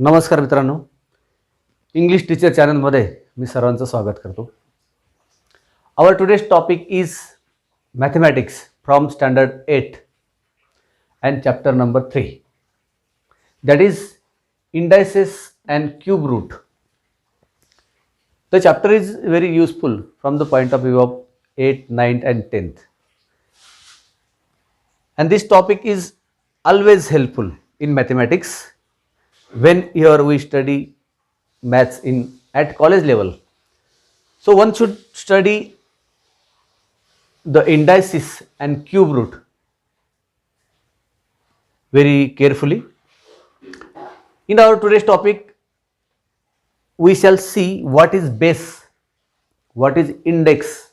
नमस्कार मित्रांनो, English teacher चॅनलमध्ये मी सर्वांचं स्वागत करतो. Our today's topic is mathematics from standard 8 and chapter number 3, that is indices and cube root. The chapter is very useful from the point of view of 8th, 9th and 10th, and this topic is always helpful in mathematics when here we study maths at college level. So one should study the indices and cube root very carefully. In our today's topic, we shall see what is base, what is index,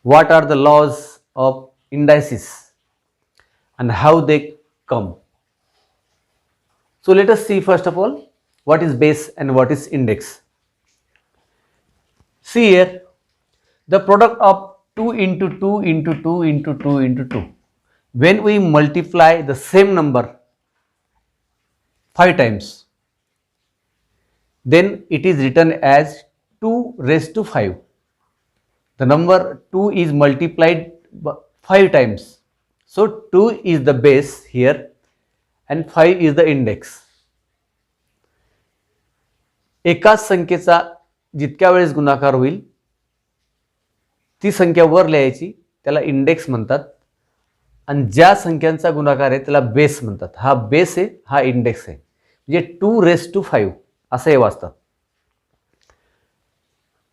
what are the laws of indices and how they come. So let us see first of all what is base and what is index. See here, the product of 2 into 2 into 2 into 2 into 2. When we multiply the same number 5 times, then it is written as 2 raised to 5. The number 2 is multiplied 5 times. So 2 is the base here and 5 is the index. एकाच संख्येचा जितक्या वेळेस गुणाकार होईल ती संख्या वर लिहायची, त्याला इंडेक्स म्हणतात. आणि ज्या संख्यांचा गुणाकार आहे त्याला बेस म्हणतात. हा बेस आहे, हा इंडेक्स आहे. म्हणजे 2 raised to 5 असं हे वाचतात.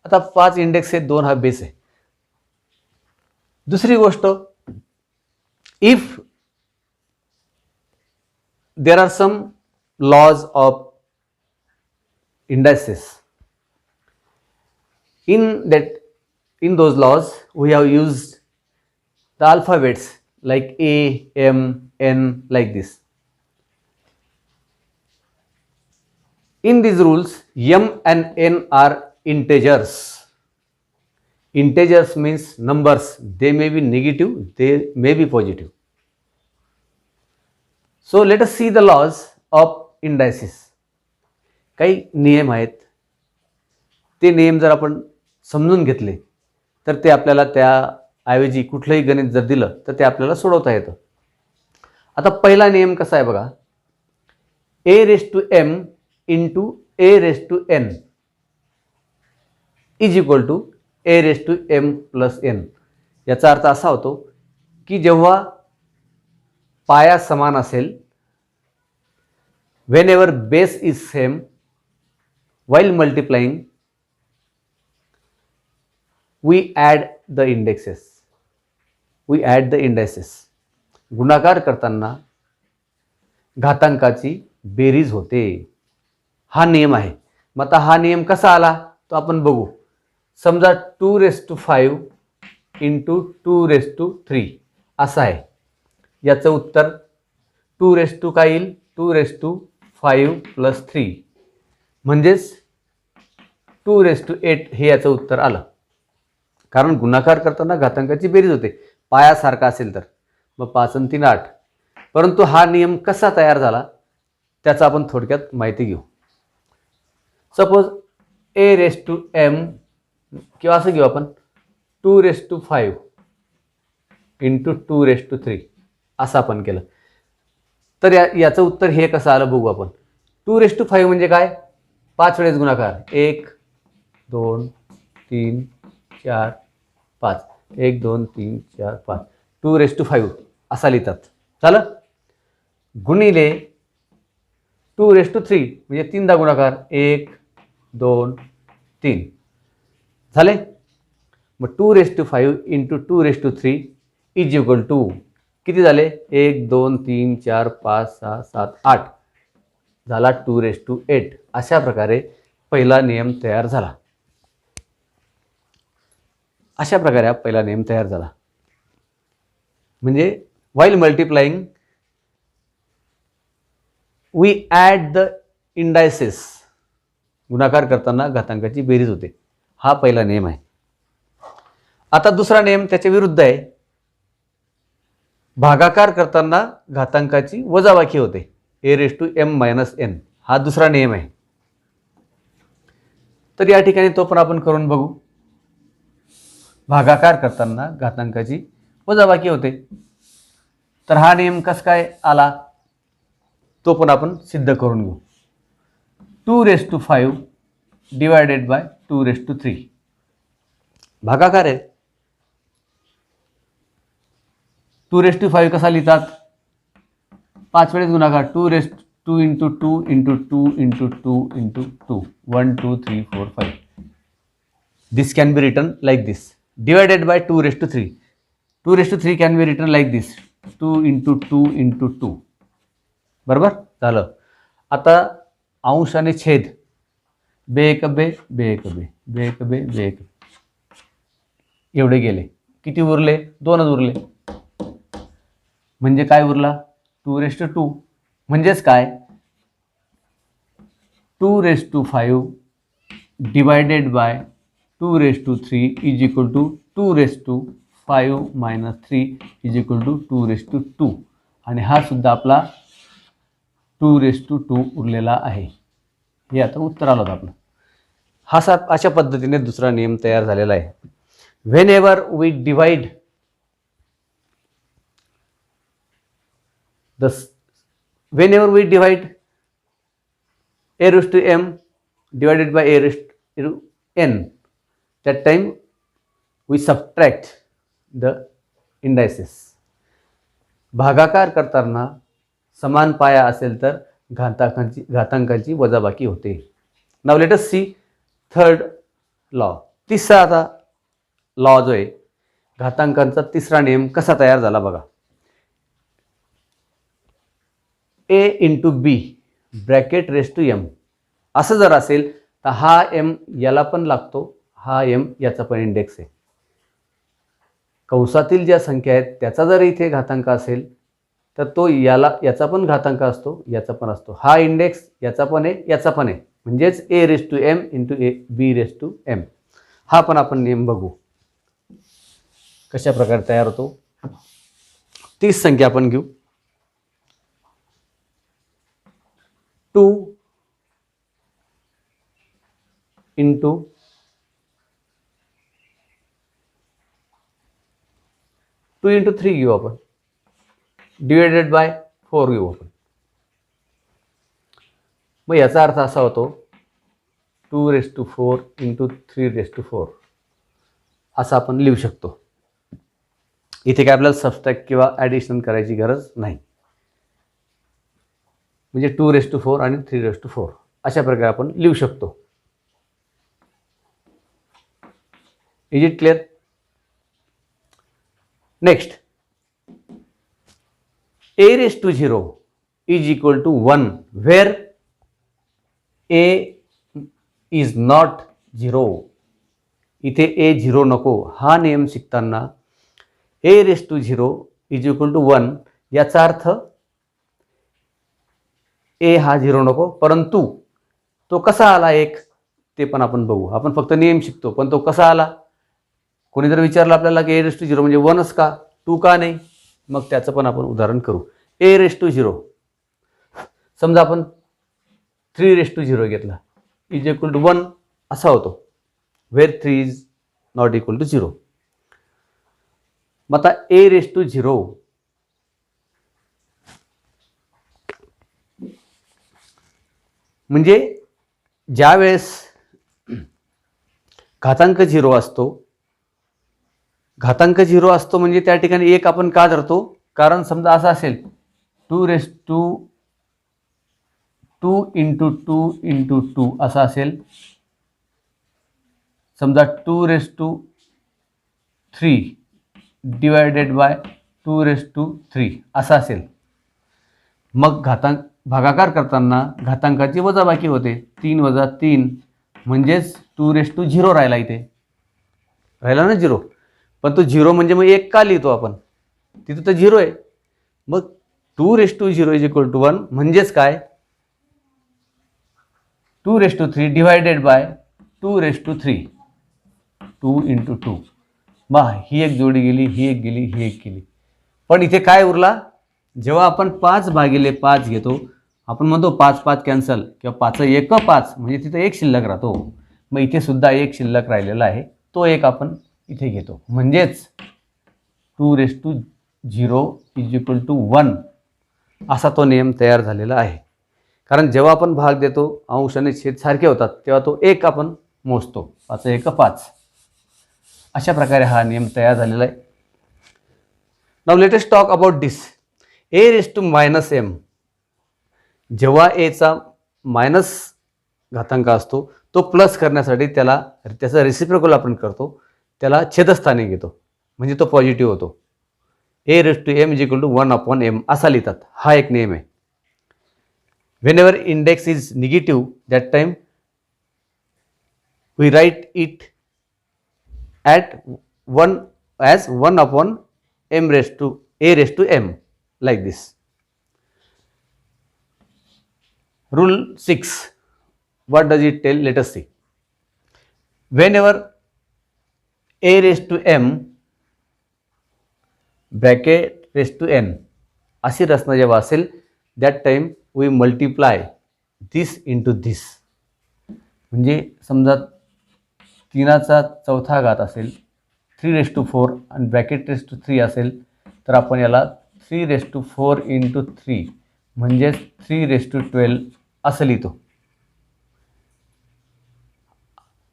आता 5 इंडेक्स आहे, 2 हा बेस आहे. दुसरी गोष्ट, if there are some laws of indices, in those laws we have used the alphabets like A, M, N, like this. In these rules, M and N are integers. Integers means numbers. They may be negative, they may be positive. So let us see the laws of indices. काही नियम आहेत. ते नियम जर आपण समजून घेतले तर ते आपल्याला त्याऐवजी कुठलंही गणित जर दिलं तर ते आपल्याला सोडवता येतं. आता पहिला नियम कसा आहे बघा, a raised to m into a raised to n is equal to a raised to m plus n. याचा अर्थ असा होतो की जेव्हा पाया समान असेल, whenever base is same, while multiplying we add the indexes. We add the indices. गुणाकार करताना घातांकाची बेरीज होते. हा नियम आहे. मग आता हा नियम कसा आला तो आपण बघू. समजा 2 raised to 5 into 2 raised to 3 असं आहे. याचं उत्तर 2 raised to काय येईल, 2 raised to 5 plus 3 म्हणजेच 2 raised to 8 हे याचं उत्तर आलं. कारण गुणाकार करताना घातांकाची बेरीज होते. पाया सारखा असेल तर मग 5 आणि 3 8. परंतु हा नियम कसा तयार झाला त्याचा आपण थोडक्यात माहिती घेऊ. Suppose a raised to m किंवा असं घेऊ आपण 2 raised to 5 into 2 raised to 3 असं आपण केलं तर याचं उत्तर हे कसं आलं बघू आपण. 2 raised to 5 म्हणजे काय, 5 वेळेस गुणाकार. 1 2 3 4 5, 1 2 3 4 5, 2 raised to 5 असा लिहितात. झालं. गुणिले 2 raised to 3 म्हणजे 3दा गुणाकार. 1 2 3 झाले. मग 2 raised to 5 into 2 raised to 3 is equal to किती झाले, 1 2 3 4 5 6 7 8 झाला 2 raised to 8. अशा प्रकारे पहिला नियम तयार झाला. अशा प्रकारे हा पहिला नियम तयार झाला. म्हणजे while multiplying we add the indices. गुणाकार करताना घातांकाची बेरीज होते. हा पहिला नियम आहे. आता दुसरा नियम त्याच्या विरुद्ध आहे. भागाकार करताना घातांकाची वजाबाकी होते. a raised to m minus n हा दुसरा नियम आहे. तर या ठिकाणी तो पण आपण करून बघू. भागाकार करताना घातांकाची वजाबाकी होते. तर हा नियम कसा काय आला तो पण आपण सिद्ध करून घेऊ. 2⁵ डिवायडेड बाय 2⁵ भागाकार आहे. 2⁵ कसा लिहितात? 5 वेळेस गुणाकार. 2 into 2 into 2 into 2 into 2. 1 2 3 4 5. This can be written like this. Divided by 2⁵. 2⁵ can be written like this. 2 into 2 into 2. बरोबर झालं. आता अंश आणि छेद. बे एक बे, बे एक बे, बे एक बे, बे एक. एवढे गेले. किती उरले? 2च उरले. म्हणजे काय उरला? 2⁵. म्हणजेच काय? 2⁵ divided by 2⁵ is equal to 2⁵ - 3 is equal to 2⁵. आणि हा सुद्धा आपला 2⁵ उरलेला आहे. हे आता उत्तर आलं होतं आपलं. अशा पद्धतीने दुसरा नियम तयार झालेला आहे. Whenever we divide whenever we divide a⁻m divided by a⁻n, that time we subtract the indices. भागाकार करताना समान पाया असेल तर घातांकाची वजाबाकी होते. नाव let us see third law. तिसरा आता लॉ जो आहे घातांकांचा तिसरा नियम कसा तयार झाला बघा. a into b bracket raise to m असं जर असेल तर हा m याला पण लागतो, हा m याचा पण इंडेक्स आहे. कंसातील ज्या संख्या आहेत त्याचा जर इथे घातांक असेल तर तो याचा पण घातांक असतो, याचा पण असतो. हा इंडेक्स याचा पण आहे, याचा पण आहे. म्हणजेच a⁻m into b⁻m. हा पण आपण नियम बघू कशा प्रकारे तयार होतो. 30 संख्या आपण घेऊ. 2 into 2 into 3 घेऊ आपण. डिवायडेड बाय 4 घेऊ आपण. मग याचा अर्थ असा होतो 2⁴ into 3⁴ असं आपण लिहू शकतो. इथे काय आपल्याला सबट्रॅक्ट किंवा ॲडिशन करायची गरज नाही. म्हणजे 2⁴ आणि 3⁴ अशा प्रकारे आपण लिहू शकतो. Is it clear? Next, a⁻0 is equal to 1 where a is not 0. इथे a 0 नको. हा नियम शिकताना a⁻0 इज इक्वल टू 1 याचा अर्थ a हा 0 नको. परंतु तो कसा आला एक ते पण आपण बघू. आपण फक्त नियम शिकतो पण तो कसा आला. कोणी जर विचारलं आपल्याला की a⁻0 म्हणजे 1च का, 2 का नाही, मग त्याचं पण आपण उदाहरण करू. a⁻0 समजा आपण 3⁻0 घेतला इज इक्वल टू 1 असा होतो. Where 3 is not equal to 0. मग आता a⁻0 म्हणजे ज्या वेळेस घातांक 0 असतो, घातांक 0 असतो म्हणजे त्या ठिकाणी एक आपण का धरतो, कारण समजा असं असेल 2⁻2 into 2 into 2 असं असेल. समजा 2⁻3 डिवायडेड बाय 2⁻3 असं असेल. मग भागाकार करताना घातांकाची वजाबाकी होते. 3 - 3 म्हणजेच 2⁻0 राहिला. इथे राहिला ना 0. पण तो 0 म्हणजे मग 1 का लिहितो आपण, तिथं तर 0 आहे. मग 2⁻0 इज इक्वल टू 1 म्हणजेच काय 2⁻3 डिवायडेड बाय 2⁻3. 2 into 2. मग ही एक जोडी गेली, ही एक गेली, ही एक गेली. पण इथे काय उरला, जेव्हा आपण 5/5 घेतो आपण म्हणतो 5 5 कॅन्सल किंवा 5 1 5 म्हणजे तिथं एक शिल्लक राहतो. मग इथे सुद्धा एक शिल्लक राहिलेला आहे, तो एक आपण इथे घेतो. म्हणजेच 2⁻0 = 1 असा तो नियम तयार झालेला आहे. कारण जेव्हा आपण भाग देतो अंश आणि छेद सारखे होतात तेव्हा तो एक आपण मोजतो. 5 1 5 अशा प्रकारे हा नियम तयार झालेला आहे. Now let us talk about this. a⁻⁻m जेव्हा एचा मायनस घातांक असतो तो प्लस करण्यासाठी त्याचा रेसिप्रोकल आपण करतो, त्याला छेदस्थानी घेतो म्हणजे तो पॉझिटिव्ह होतो. a⁻m = 1/m असा लिहितात. हा एक नियम आहे. whenever index is negative, that time we write it at 1 as 1/a⁻m like this. Rule 6, what does it tell? Let us see. Whenever a⁻m bracket raised to n अशी रचना जेव्हा असेल, that time we multiply this into this. म्हणजे समजा 3⁴ असेल 3⁴ आणि bracket raise to 3 असेल तर आपण याला 3⁴ × 3 म्हणजेच 3⁻12 असं लिहितो.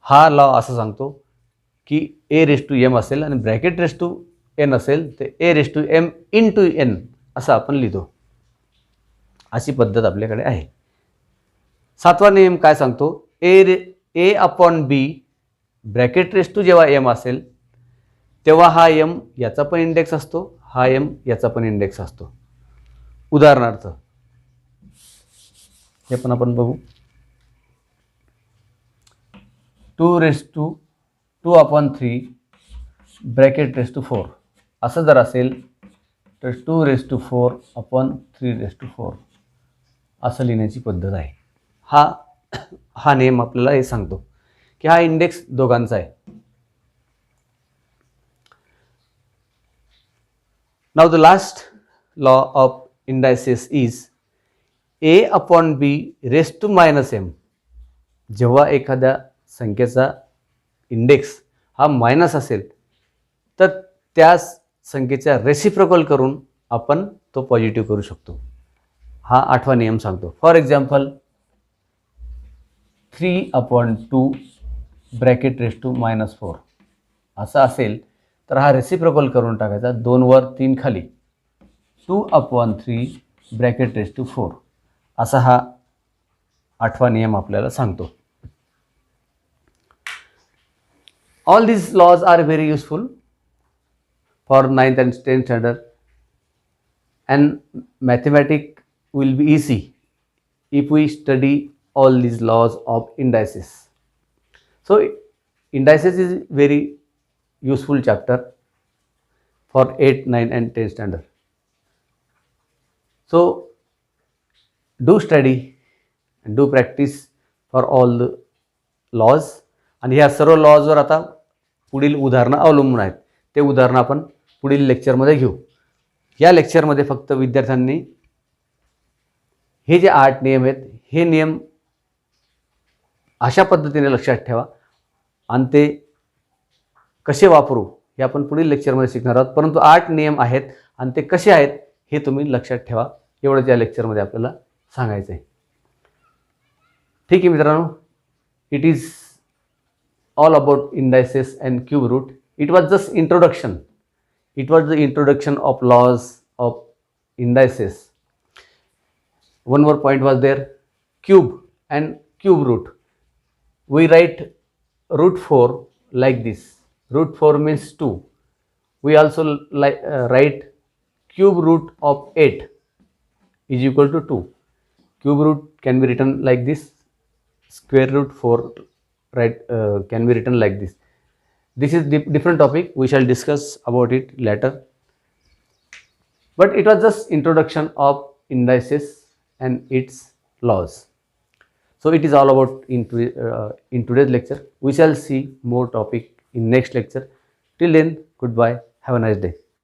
हा लॉ असं सांगतो की a⁻m असेल आणि ब्रॅकेट रेस टू n असेल तर a⁻m × n असं आपण लिहितो. अशी पद्धत आपल्याकडे आहे. 7वा नियम काय सांगतो? a/b ब्रॅकेट रेस टू जेव्हा m असेल तेव्हा हा m याचा पण इंडेक्स असतो, हा m याचा पण इंडेक्स असतो. उदाहरणार्थ हे पण आपण बघू. 2/2/3 ब्रॅकेट रेस टू 4 असं जर असेल तर 2⁴/3⁴ असं लिहिण्याची पद्धत आहे. हा नियम आपल्याला हे सांगतो की हा इंडेक्स दोघांचा आहे. Now the last law of indices is a/b⁻m. जेव्हा एखाद्या संख्येचा इंडेक्स हा मायनस असेल तर त्या संख्येचा रेसिप्रोकल करून आपण तो पॉझिटिव्ह करू शकतो. हा 8वा नियम सांगतो. For example 3/2 bracket raise to -4 असं असेल तर हा रेसिप्रोकल करून टाकायचा. 2 वर 3 खाली 2/3 ब्रॅकेट रेस टू 4 असा हा 8वा नियम आपल्याला सांगतो. All these laws are very useful for 9th and 10th standard, and mathematics will be easy if we study all these laws of indices. So indices is very useful chapter for 8th, 9th and 10th standard. So do study and do practice for all the laws. आणि ह्या सर्व लॉजवर आता पुढील उदाहरणं अवलंबून आहेत. ते उदाहरणं आपण पुढील लेक्चरमध्ये घेऊ. या लेक्चरमध्ये फक्त विद्यार्थ्यांनी हे जे 8 नियम आहेत हे नियम अशा पद्धतीने लक्षात ठेवा आणि ते कसे वापरू हे आपण पुढील लेक्चरमध्ये शिकणार आहोत. परंतु 8 नियम आहेत आणि ते कसे आहेत हे तुम्ही लक्षात ठेवा. एवढंच या लेक्चरमध्ये आपल्याला सांगायचं आहे. ठीक आहे मित्रांनो, it is all about indices and cube root. It was just introduction. It was the introduction of laws of indices. One more point was there, cube and cube root. We write √4 like this. √4 means 2. We also write cube root of 8 is equal to 2. Cube root can be written like this. Square root 4 can be written like this. This is different topic. We shall discuss about it later. But it was just introduction of indices and its laws. So it is all about in today's lecture. We shall see more topic in next lecture. Till then, goodbye. Have a nice day.